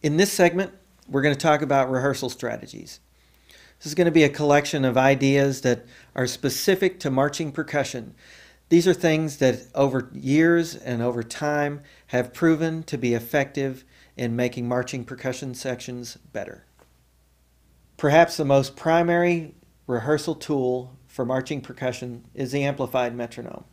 In this segment, we're going to talk about rehearsal strategies. This is going to be a collection of ideas that are specific to marching percussion. These are things that over years and over time have proven to be effective in making marching percussion sections better. Perhaps the most primary rehearsal tool for marching percussion is the amplified metronome.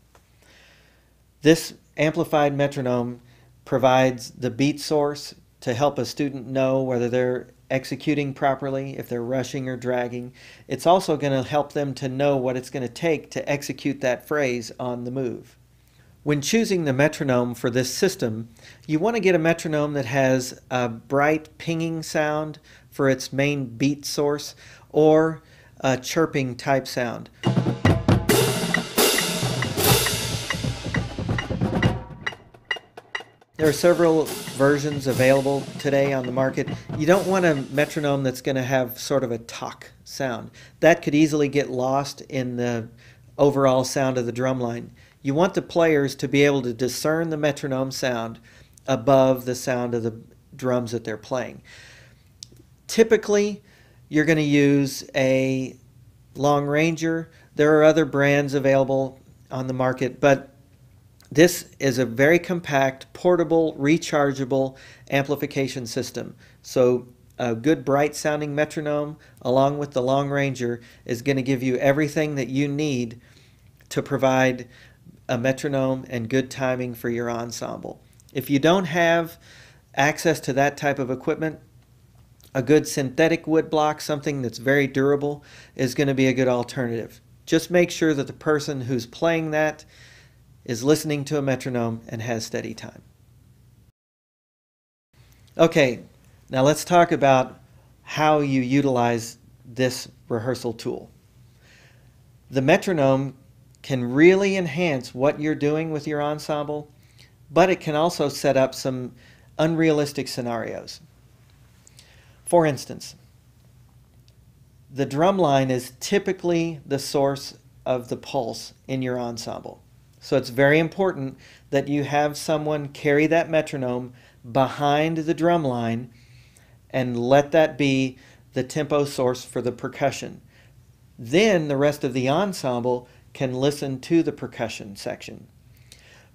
This amplified metronome provides the beat source to help a student know whether they're executing properly, if they're rushing or dragging. It's also going to help them to know what it's going to take to execute that phrase on the move. When choosing the metronome for this system, you want to get a metronome that has a bright pinging sound for its main beat source or a chirping type sound. There are several versions available today on the market. You don't want a metronome that's going to have sort of a talk sound. That could easily get lost in the overall sound of the drumline. You want the players to be able to discern the metronome sound above the sound of the drums that they're playing. Typically, you're going to use a long ranger. There are other brands available on the market, but this is a very compact, portable, rechargeable amplification system. So a good bright sounding metronome along with the long ranger is going to give you everything that you need to provide a metronome and good timing for your ensemble. If you don't have access to that type of equipment, a good synthetic wood block, something that's very durable, is going to be a good alternative. Just make sure that the person who's playing that is listening to a metronome and has steady time. Okay, now let's talk about how you utilize this rehearsal tool. The metronome can really enhance what you're doing with your ensemble, but it can also set up some unrealistic scenarios. For instance, the drum line is typically the source of the pulse in your ensemble. So it's very important that you have someone carry that metronome behind the drum line and let that be the tempo source for the percussion. Then the rest of the ensemble can listen to the percussion section.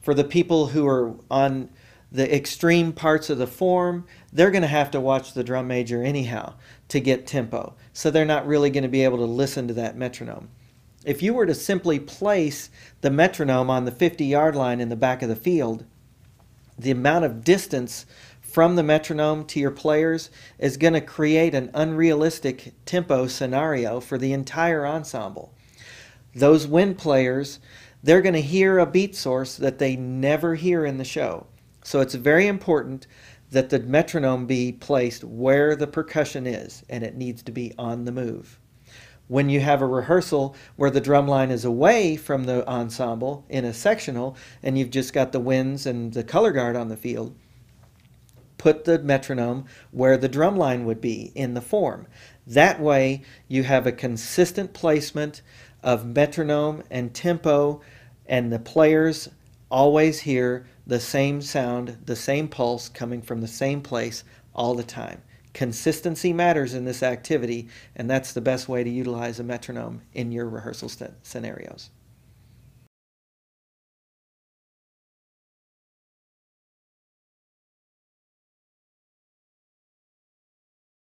For the people who are on the extreme parts of the form, they're going to have to watch the drum major anyhow to get tempo. So they're not really going to be able to listen to that metronome. If you were to simply place the metronome on the 50-yard line in the back of the field, the amount of distance from the metronome to your players is going to create an unrealistic tempo scenario for the entire ensemble. Those wind players, they're going to hear a beat source that they never hear in the show. So it's very important that the metronome be placed where the percussion is, and it needs to be on the move. When you have a rehearsal where the drum line is away from the ensemble in a sectional and you've just got the winds and the color guard on the field, put the metronome where the drum line would be in the form. That way you have a consistent placement of metronome and tempo, and the players always hear the same sound, the same pulse coming from the same place all the time. Consistency matters in this activity, and that's the best way to utilize a metronome in your rehearsal scenarios.